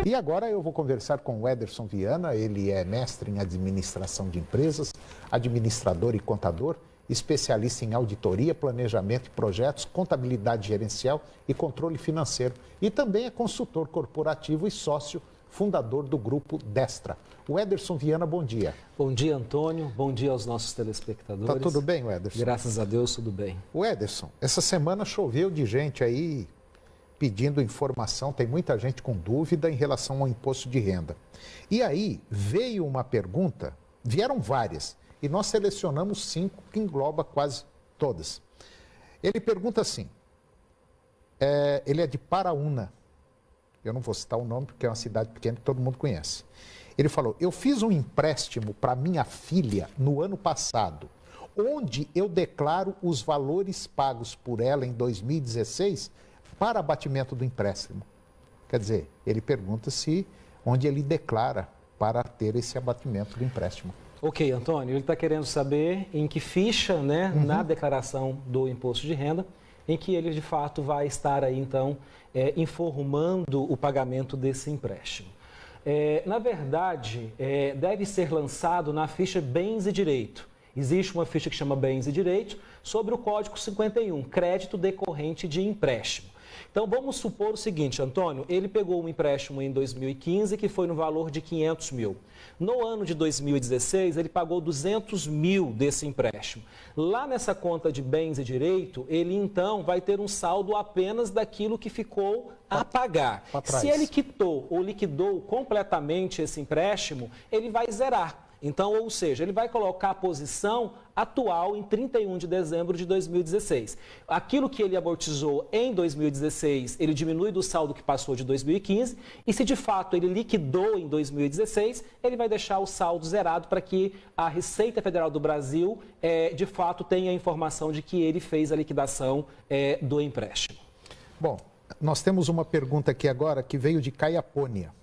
E agora eu vou conversar com o Ederson Viana, ele é mestre em administração de empresas, administrador e contador, especialista em auditoria, planejamento e projetos, contabilidade gerencial e controle financeiro. E também é consultor corporativo e sócio fundador do grupo Destra. O Ederson Viana, bom dia. Bom dia, Antônio. Bom dia aos nossos telespectadores. Tá tudo bem, Ederson? Graças a Deus, tudo bem. O Ederson, essa semana choveu de gente aí pedindo informação, tem muita gente com dúvida em relação ao imposto de renda. E aí veio uma pergunta, vieram várias, e nós selecionamos 5 que engloba quase todas. Ele pergunta assim, ele é de Paraúna, eu não vou citar o nome porque é uma cidade pequena que todo mundo conhece. Ele falou, eu fiz um empréstimo para minha filha no ano passado, onde eu declaro os valores pagos por ela em 2016 para abatimento do empréstimo. Quer dizer, ele pergunta se onde ele declara para ter esse abatimento do empréstimo. Ok, Antônio, ele está querendo saber em que ficha, né, na declaração do imposto de renda, em que ele de fato vai estar aí, então, informando o pagamento desse empréstimo. Na verdade, deve ser lançado na ficha Bens e Direito. Existe uma ficha que chama Bens e Direitos sobre o Código 51, crédito decorrente de empréstimo. Então, vamos supor o seguinte, Antônio, ele pegou um empréstimo em 2015 que foi no valor de 500 mil. No ano de 2016, ele pagou 200 mil desse empréstimo. Lá nessa conta de bens e direito, ele então vai ter um saldo apenas daquilo que ficou a pagar. Se ele quitou ou liquidou completamente esse empréstimo, ele vai zerar. Então, ou seja, ele vai colocar a posição atual em 31 de dezembro de 2016. Aquilo que ele amortizou em 2016, ele diminui do saldo que passou de 2015 e se de fato ele liquidou em 2016, ele vai deixar o saldo zerado para que a Receita Federal do Brasil, de fato, tenha a informação de que ele fez a liquidação do empréstimo. Bom, nós temos uma pergunta aqui agora que veio de Caiapônia.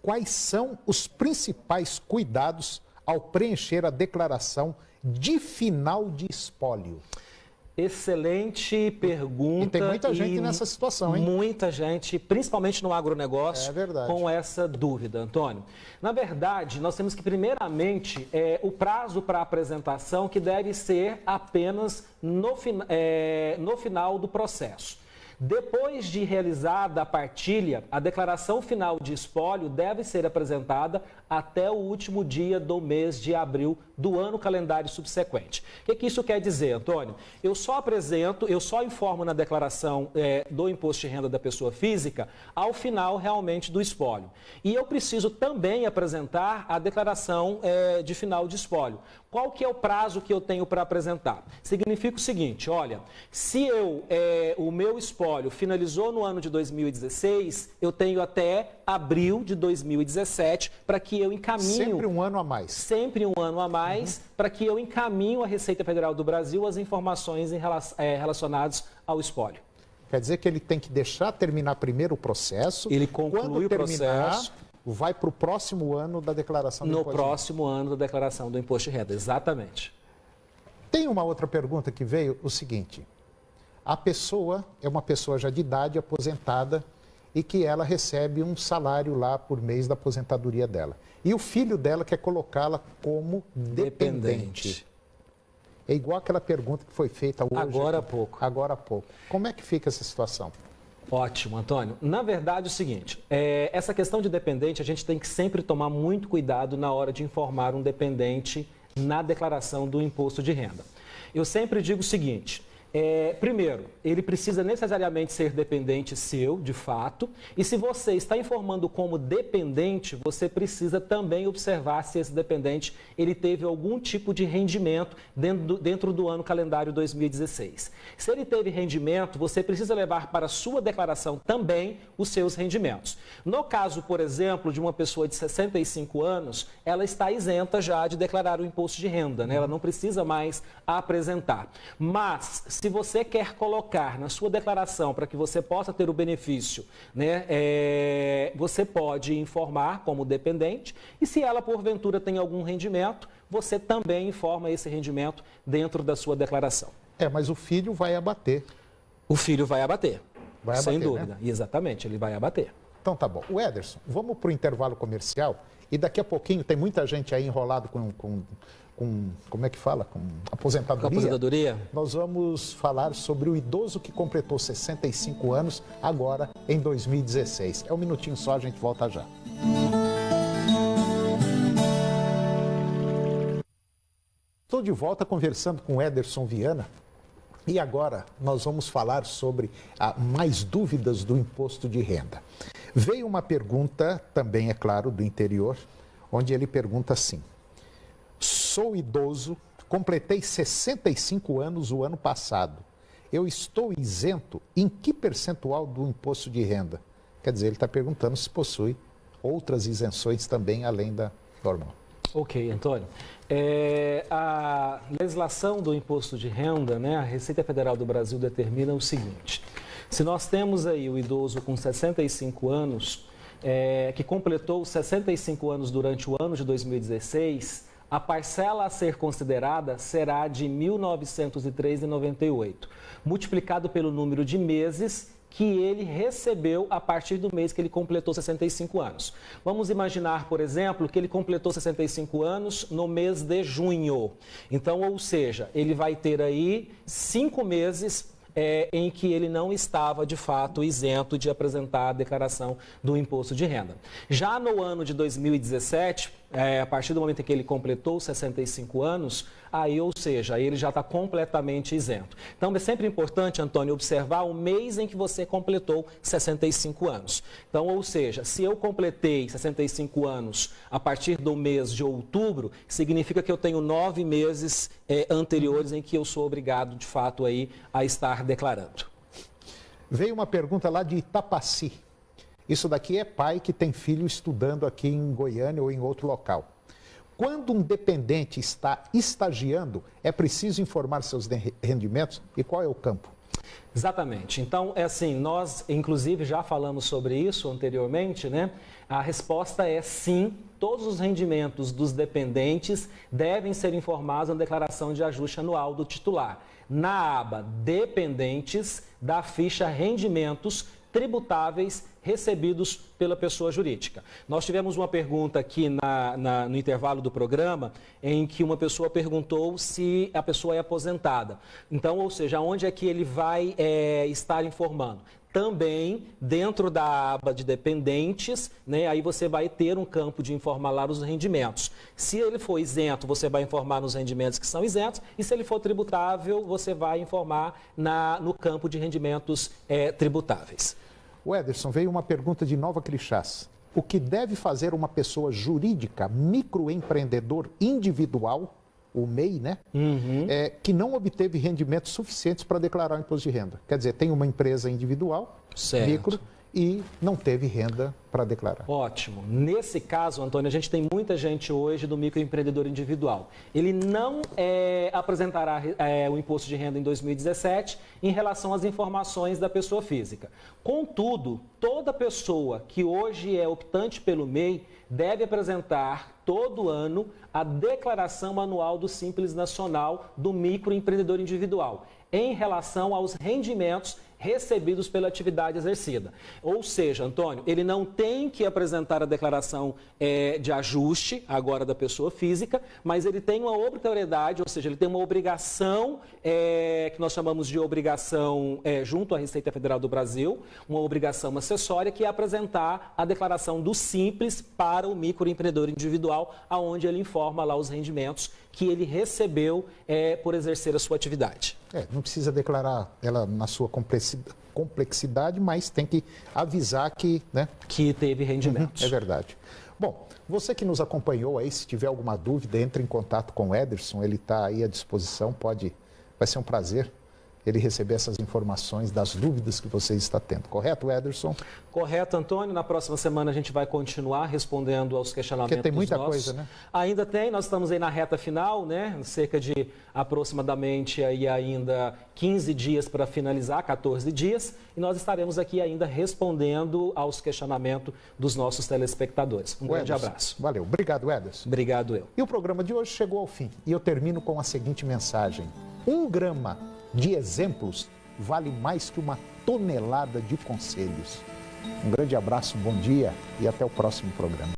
Quais são os principais cuidados ao preencher a declaração de final de espólio? Excelente pergunta. E tem muita gente nessa situação, hein? Muita gente, principalmente no agronegócio, com essa dúvida, Antônio. Na verdade, nós temos que, primeiramente, o prazo para apresentação que deve ser apenas no final do processo. Depois de realizada a partilha, a declaração final de espólio deve ser apresentada até o último dia do mês de abril do ano calendário subsequente. O que isso quer dizer, Antônio? Eu só informo na declaração do imposto de renda da pessoa física ao final realmente do espólio. E eu preciso também apresentar a declaração de final de espólio. Qual que é o prazo que eu tenho para apresentar? Significa o seguinte, olha, se o meu espólio finalizou no ano de 2016, eu tenho até abril de 2017 para que eu encaminhe... Sempre um ano a mais. Sempre um ano a mais, para que eu encaminhe à Receita Federal do Brasil as informações relacionadas ao espólio. Quer dizer que ele tem que deixar terminar primeiro o processo. Ele conclui o processo. Vai para o próximo ano da declaração do imposto de renda. No próximo ano da declaração do imposto de renda, exatamente. Tem uma outra pergunta que veio, o seguinte. A pessoa é uma pessoa já de idade, aposentada, e que ela recebe um salário lá por mês da aposentadoria dela. E o filho dela quer colocá-la como dependente. É igual aquela pergunta que foi feita hoje. Agora há pouco. Agora há pouco. Como é que fica essa situação? Ótimo, Antônio. Na verdade, é o seguinte, essa questão de dependente, a gente tem que sempre tomar muito cuidado na hora de informar um dependente na declaração do imposto de renda. Eu sempre digo o seguinte, primeiro, ele precisa necessariamente ser dependente seu, de fato, e se você está informando como dependente, você precisa também observar se esse dependente ele teve algum tipo de rendimento dentro do ano calendário 2016. Se ele teve rendimento, você precisa levar para a sua declaração também os seus rendimentos. No caso, por exemplo, de uma pessoa de 65 anos, ela está isenta já de declarar o imposto de renda, né? Ela não precisa mais apresentar. Mas, se você quer colocar na sua declaração para que você possa ter o benefício, né, você pode informar como dependente e se ela porventura tem algum rendimento, você também informa esse rendimento dentro da sua declaração. Mas o filho vai abater. O filho vai abater. Vai abater, sem dúvida. Né? Exatamente, ele vai abater. Então tá bom. O Ederson, vamos para o intervalo comercial e daqui a pouquinho tem muita gente aí enrolado com como é que fala? Com aposentadoria. Com aposentadoria? Nós vamos falar sobre o idoso que completou 65 anos agora em 2016. É um minutinho só, a gente volta já. Estou de volta conversando com o Ederson Viana e agora nós vamos falar sobre mais dúvidas do imposto de renda. Veio uma pergunta, também é claro, do interior, onde ele pergunta assim: sou idoso, completei 65 anos o ano passado. Eu estou isento em que percentual do imposto de renda? Quer dizer, ele está perguntando se possui outras isenções também além da normal. Ok, Antônio. A legislação do imposto de renda, né, a Receita Federal do Brasil determina o seguinte: se nós temos aí o idoso com 65 anos, que completou 65 anos durante o ano de 2016, a parcela a ser considerada será de R$ 1.903,98, multiplicado pelo número de meses que ele recebeu a partir do mês que ele completou 65 anos. Vamos imaginar, por exemplo, que ele completou 65 anos no mês de junho. Então, ou seja, ele vai ter aí 5 meses em que ele não estava, de fato, isento de apresentar a declaração do imposto de renda. Já no ano de 2017, a partir do momento em que ele completou 65 anos, aí, ou seja, ele já está completamente isento. Então, é sempre importante, Antônio, observar o mês em que você completou 65 anos. Então, ou seja, se eu completei 65 anos a partir do mês de outubro, significa que eu tenho 9 meses anteriores em que eu sou obrigado, de fato, aí, a estar declarando. Veio uma pergunta lá de Itapaci. Isso daqui é pai que tem filho estudando aqui em Goiânia ou em outro local. Quando um dependente está estagiando, é preciso informar seus rendimentos? E qual é o campo? Exatamente. Então, é assim, nós inclusive já falamos sobre isso anteriormente, né? A resposta é sim, todos os rendimentos dos dependentes devem ser informados na declaração de ajuste anual do titular, na aba Dependentes da ficha Rendimentos tributáveis recebidos pela pessoa jurídica. Nós tivemos uma pergunta aqui no intervalo do programa em que uma pessoa perguntou se a pessoa é aposentada. Então, ou seja, onde é que ele vai estar informando? Também dentro da aba de dependentes, né, aí você vai ter um campo de informar lá os rendimentos. Se ele for isento, você vai informar nos rendimentos que são isentos, e se ele for tributável, você vai informar no campo de rendimentos tributáveis. O Ederson, veio uma pergunta de Nova Crixás. O que deve fazer uma pessoa jurídica, microempreendedor individual, o MEI, né? Que não obteve rendimentos suficientes para declarar o imposto de renda. Quer dizer, tem uma empresa individual, certo, micro, e não teve renda para declarar. Ótimo. Nesse caso, Antônio, a gente tem muita gente hoje do microempreendedor individual. Ele não apresentará o imposto de renda em 2017 em relação às informações da pessoa física. Contudo, toda pessoa que hoje é optante pelo MEI deve apresentar todo ano a declaração anual do Simples Nacional do microempreendedor individual em relação aos rendimentos recebidos pela atividade exercida. Ou seja, Antônio, ele não tem que apresentar a declaração de ajuste agora da pessoa física, mas ele tem uma obrigatoriedade, ou seja, ele tem uma obrigação que nós chamamos de obrigação junto à Receita Federal do Brasil, uma obrigação acessória, que é apresentar a declaração do Simples para o microempreendedor individual, aonde ele informa lá os rendimentos que ele recebeu por exercer a sua atividade. Não precisa declarar ela na sua complexidade, mas tem que avisar que, né, que teve rendimentos. É verdade. Bom, você que nos acompanhou aí, se tiver alguma dúvida, entre em contato com o Ederson, ele está aí à disposição, vai ser um prazer ele receber essas informações das dúvidas que você está tendo. Correto, Ederson? Correto, Antônio. Na próxima semana a gente vai continuar respondendo aos questionamentos. Porque tem muita nossos. coisa, né? Ainda tem, nós estamos aí na reta final, né? Cerca de aproximadamente aí ainda 15 dias para finalizar, 14 dias, e nós estaremos aqui ainda respondendo aos questionamentos dos nossos telespectadores. Um grande abraço. Valeu. Obrigado, Ederson. Obrigado, eu. E o programa de hoje chegou ao fim. E eu termino com a seguinte mensagem: 1 grama de exemplos vale mais que 1 tonelada de conselhos. Um grande abraço, bom dia e até o próximo programa.